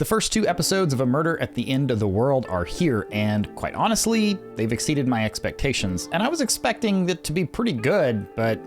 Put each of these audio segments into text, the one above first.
The first 2 episodes of A Murder at the End of the World are here, and quite honestly, they've exceeded my expectations. And I was expecting it to be pretty good, but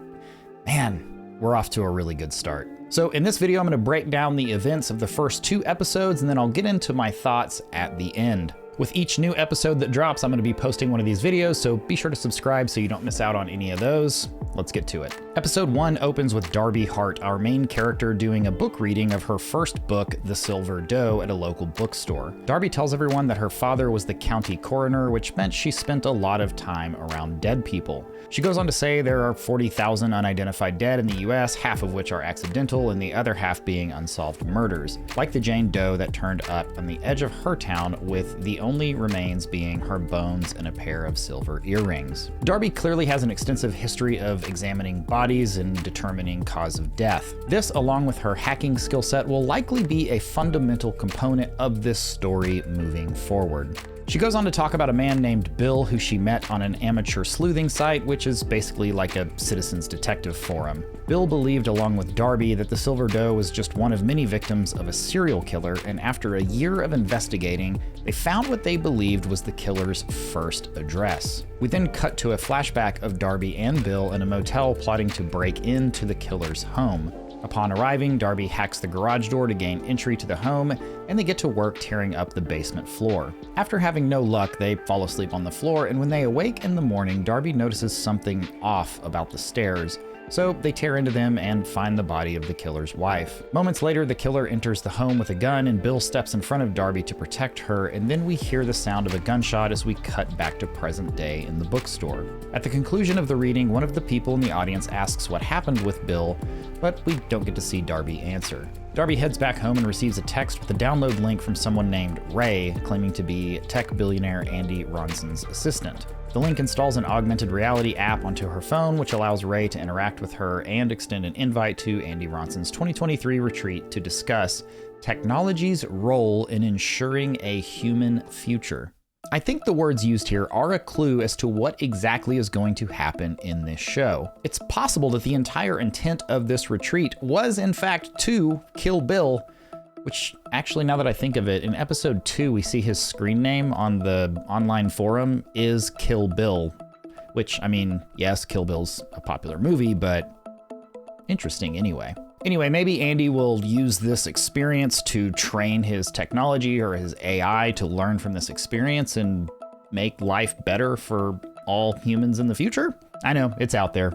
man, we're off to a really good start. So in this video, I'm going to break down the events of the first 2 episodes, and then I'll get into my thoughts at the end. With each new episode that drops, I'm going to be posting one of these videos, so be sure to subscribe so you don't miss out on any of those. Let's get to it. Episode 1 opens with Darby Hart, our main character, doing a book reading of her first book, The Silver Doe, at a local bookstore. Darby tells everyone that her father was the county coroner, which meant she spent a lot of time around dead people. She goes on to say there are 40,000 unidentified dead in the US, half of which are accidental and the other half being unsolved murders, like the Jane Doe that turned up on the edge of her town, with the only remains being her bones and a pair of silver earrings. Darby clearly has an extensive history of examining bodies and determining cause of death. This, along with her hacking skill set, will likely be a fundamental component of this story moving forward. She goes on to talk about a man named Bill who she met on an amateur sleuthing site, which is basically like a citizens detective forum. Bill believed, along with Darby, that the Silver Doe was just one of many victims of a serial killer, and after a year of investigating, they found what they believed was the killer's first address. We then cut to a flashback of Darby and Bill in a motel plotting to break into the killer's home. Upon arriving, Darby hacks the garage door to gain entry to the home, and they get to work tearing up the basement floor. After having no luck, they fall asleep on the floor, and when they awake in the morning, Darby notices something off about the stairs. So they tear into them and find the body of the killer's wife. Moments later, the killer enters the home with a gun, and Bill steps in front of Darby to protect her, and then we hear the sound of a gunshot as we cut back to present day in the bookstore. At the conclusion of the reading, one of the people in the audience asks what happened with Bill, but we don't get to see Darby answer. Darby heads back home and receives a text with a download link from someone named Ray, claiming to be tech billionaire Andy Ronson's assistant. The link installs an augmented reality app onto her phone, which allows Ray to interact with her and extend an invite to Andy Ronson's 2023 retreat to discuss technology's role in ensuring a human future. I think the words used here are a clue as to what exactly is going to happen in this show. It's possible that the entire intent of this retreat was, in fact, to kill Bill, which actually, now that I think of it, in episode 2, we see his screen name on the online forum is Kill Bill, which, I mean, yes, Kill Bill's a popular movie, but interesting anyway. Anyway, maybe Andy will use this experience to train his technology or his AI to learn from this experience and make life better for all humans in the future? I know, it's out there.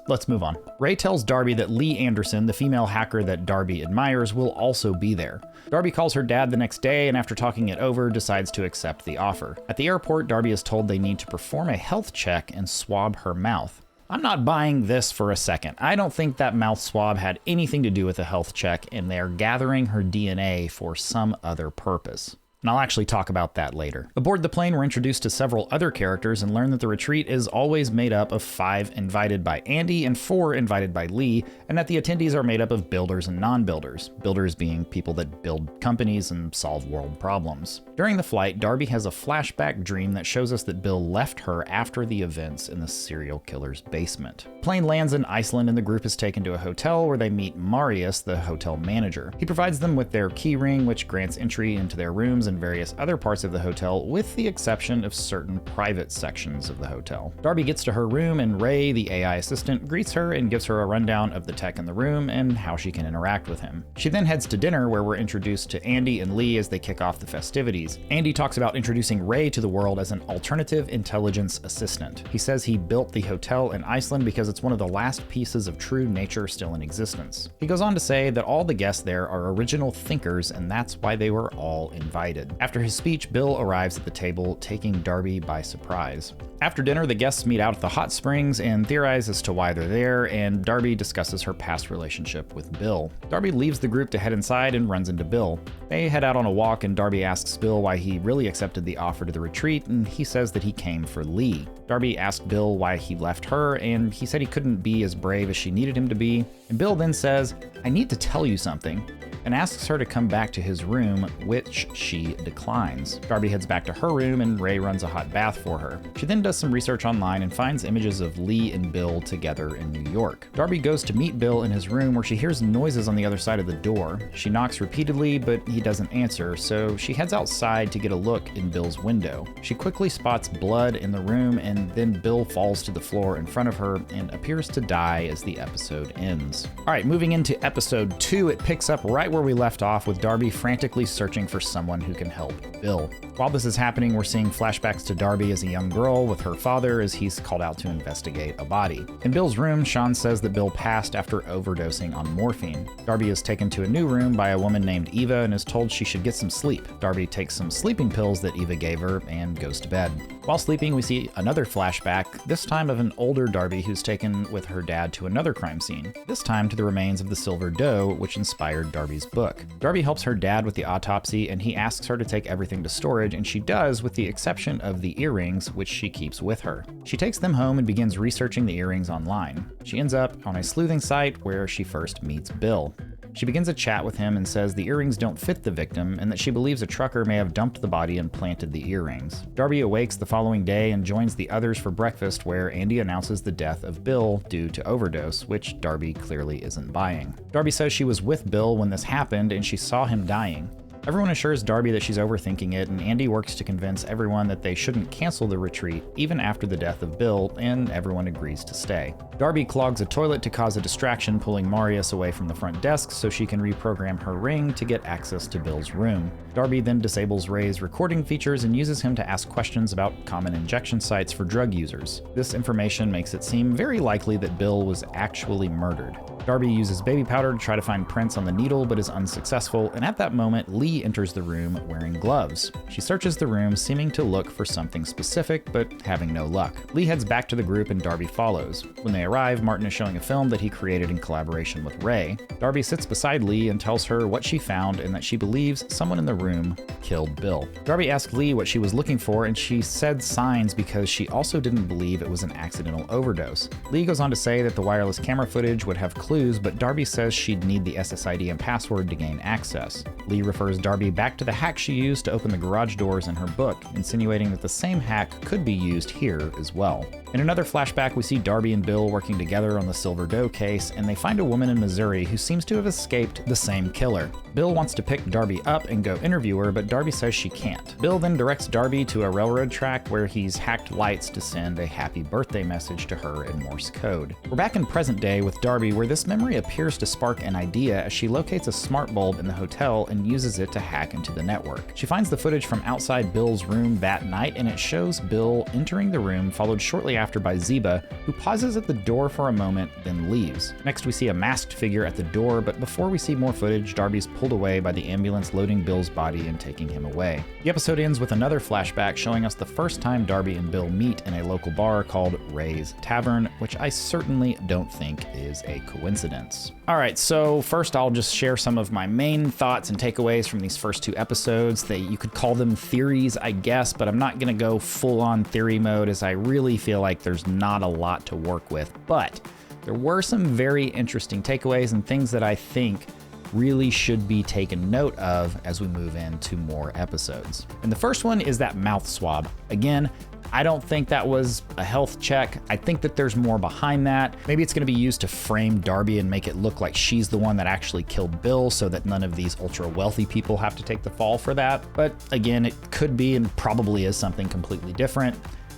Let's move on. Ray tells Darby that Lee Anderson, the female hacker that Darby admires, will also be there. Darby calls her dad the next day, and after talking it over, decides to accept the offer. At the airport, Darby is told they need to perform a health check and swab her mouth. I'm not buying this for a second. I don't think that mouth swab had anything to do with a health check, and they're gathering her DNA for some other purpose. And I'll actually talk about that later. Aboard the plane, we're introduced to several other characters and learn that the retreat is always made up of 5 invited by Andy and 4 invited by Lee, and that the attendees are made up of builders and non-builders, builders being people that build companies and solve world problems. During the flight, Darby has a flashback dream that shows us that Bill left her after the events in the serial killer's basement. Plane lands in Iceland, and the group is taken to a hotel where they meet Marius, the hotel manager. He provides them with their key ring, which grants entry into their rooms and various other parts of the hotel, with the exception of certain private sections of the hotel. Darby gets to her room, and Ray, the AI assistant, greets her and gives her a rundown of the tech in the room and how she can interact with him. She then heads to dinner, where we're introduced to Andy and Lee as they kick off the festivities. Andy talks about introducing Ray to the world as an alternative intelligence assistant. He says he built the hotel in Iceland because it's one of the last pieces of true nature still in existence. He goes on to say that all the guests there are original thinkers, and that's why they were all invited. After his speech, Bill arrives at the table, taking Darby by surprise. After dinner, the guests meet out at the hot springs and theorize as to why they're there, and Darby discusses her past relationship with Bill. Darby leaves the group to head inside and runs into Bill. They head out on a walk, and Darby asks Bill why he really accepted the offer to the retreat, and he says that he came for Lee. Darby asked Bill why he left her, and he said he couldn't be as brave as she needed him to be. And Bill then says, "I need to tell you something. and asks her to come back to his room, which she declines. Darby heads back to her room and Ray runs a hot bath for her. She then does some research online and finds images of Lee and Bill together in New York. Darby goes to meet Bill in his room where she hears noises on the other side of the door. She knocks repeatedly, but he doesn't answer, so she heads outside to get a look in Bill's window. She quickly spots blood in the room, and then Bill falls to the floor in front of her and appears to die as the episode ends. All right, moving into episode 2, it picks up right where we left off with Darby frantically searching for someone who can help Bill. While this is happening, we're seeing flashbacks to Darby as a young girl with her father as he's called out to investigate a body. In Bill's room, Sean says that Bill passed after overdosing on morphine. Darby is taken to a new room by a woman named Eva and is told she should get some sleep. Darby takes some sleeping pills that Eva gave her and goes to bed. While sleeping, we see another flashback, this time of an older Darby who's taken with her dad to another crime scene, this time to the remains of the Silver Doe, which inspired Darby's book. Darby helps her dad with the autopsy and he asks her to take everything to storage, and she does, with the exception of the earrings, which she keeps with her. She takes them home and begins researching the earrings online. She ends up on a sleuthing site where she first meets Bill. She begins a chat with him and says the earrings don't fit the victim and that she believes a trucker may have dumped the body and planted the earrings. Darby awakes the following day and joins the others for breakfast, where Andy announces the death of Bill due to overdose, which Darby clearly isn't buying. Darby says she was with Bill when this happened and she saw him dying. Everyone assures Darby that she's overthinking it, and Andy works to convince everyone that they shouldn't cancel the retreat even after the death of Bill, and everyone agrees to stay. Darby clogs a toilet to cause a distraction, pulling Marius away from the front desk so she can reprogram her ring to get access to Bill's room. Darby then disables Ray's recording features and uses him to ask questions about common injection sites for drug users. This information makes it seem very likely that Bill was actually murdered. Darby uses baby powder to try to find prints on the needle but is unsuccessful, and at that moment, Lee enters the room wearing gloves. She searches the room, seeming to look for something specific, but having no luck. Lee heads back to the group and Darby follows. When they arrive, Martin is showing a film that he created in collaboration with Ray. Darby sits beside Lee and tells her what she found and that she believes someone in the room killed Bill. Darby asked Lee what she was looking for, and she said signs because she also didn't believe it was an accidental overdose. Lee goes on to say that the wireless camera footage would have clues, but Darby says she'd need the SSID and password to gain access. Lee refers Darby back to the hack she used to open the garage doors in her book, insinuating that the same hack could be used here as well. In another flashback, we see Darby and Bill working together on the Silver Doe case, and they find a woman in Missouri who seems to have escaped the same killer. Bill wants to pick Darby up and go interview her, but Darby says she can't. Bill then directs Darby to a railroad track where he's hacked lights to send a happy birthday message to her in Morse code. We're back in present day with Darby, where this memory appears to spark an idea as she locates a smart bulb in the hotel and uses it to hack into the network. She finds the footage from outside Bill's room that night, and it shows Bill entering the room, followed shortly after by Zeba, who pauses at the door for a moment, then leaves. Next, we see a masked figure at the door, but before we see more footage, Darby's pulled away by the ambulance loading Bill's body and taking him away. The episode ends with another flashback showing us the first time Darby and Bill meet in a local bar called Ray's Tavern, which I certainly don't think is a coincidence. All right, so first I'll just share some of my main thoughts and takeaways from these first 2 episodes. You could call them theories, I guess, but I'm not going to go full-on theory mode as I really feel like there's not a lot to work with. But there were some very interesting takeaways and things that I think really should be taken note of as we move into more episodes. And the first one is that mouth swab. Again, I don't think that was a health check. I think that there's more behind that. Maybe it's going to be used to frame Darby and make it look like she's the one that actually killed Bill so that none of these ultra wealthy people have to take the fall for that. But again, it could be and probably is something completely different.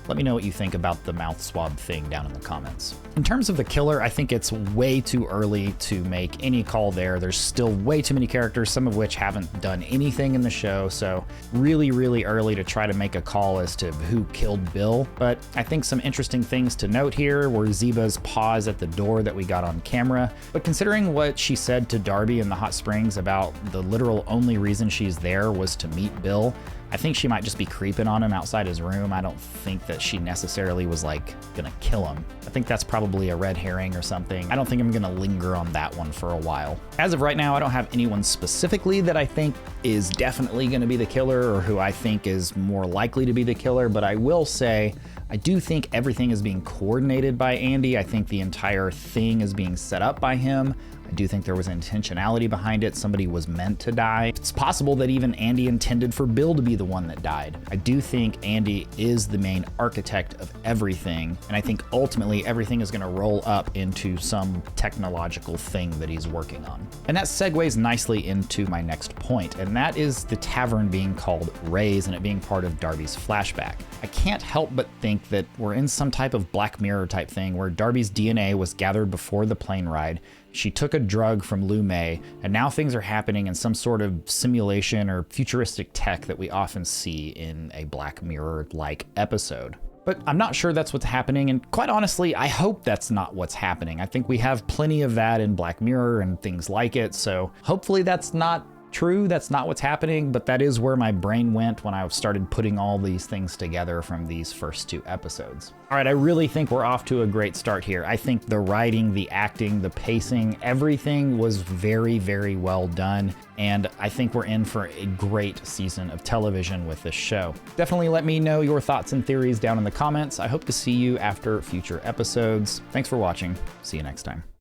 Let me know what you think about the mouth swab thing down in the comments. In terms of the killer, I think it's way too early to make any call there. There's still way too many characters, some of which haven't done anything in the show, so really, really early to try to make a call as to who killed Bill. But I think some interesting things to note here were Zeba's pause at the door that we got on camera. But considering what she said to Darby in the hot springs about the literal only reason she's there was to meet Bill, I think she might just be creeping on him outside his room. I don't think that she necessarily was like gonna kill him. I think that's probably a red herring or something. I don't think I'm gonna linger on that one for a while. As of right now, I don't have anyone specifically that I think is definitely gonna be the killer or who I think is more likely to be the killer, but I will say I do think everything is being coordinated by Andy. I think the entire thing is being set up by him. I do think there was intentionality behind it. Somebody was meant to die. It's possible that even Andy intended for Bill to be the one that died. I do think Andy is the main architect of everything, and I think ultimately everything is gonna roll up into some technological thing that he's working on. And that segues nicely into my next point, and that is the tavern being called Ray's and it being part of Darby's flashback. I can't help but think that we're in some type of Black Mirror type thing where Darby's DNA was gathered before the plane ride. She took a drug from Lou May, and now things are happening in some sort of simulation or futuristic tech that we often see in a Black Mirror-like episode. But I'm not sure that's what's happening, and quite honestly, I hope that's not what's happening. I think we have plenty of that in Black Mirror and things like it, so hopefully that's not true, that's not what's happening, but that is where my brain went when I started putting all these things together from these first 2 episodes. All right, I really think we're off to a great start here. I think the writing, the acting, the pacing, everything was very, very well done, and I think we're in for a great season of television with this show. Definitely let me know your thoughts and theories down in the comments. I hope to see you after future episodes. Thanks for watching. See you next time.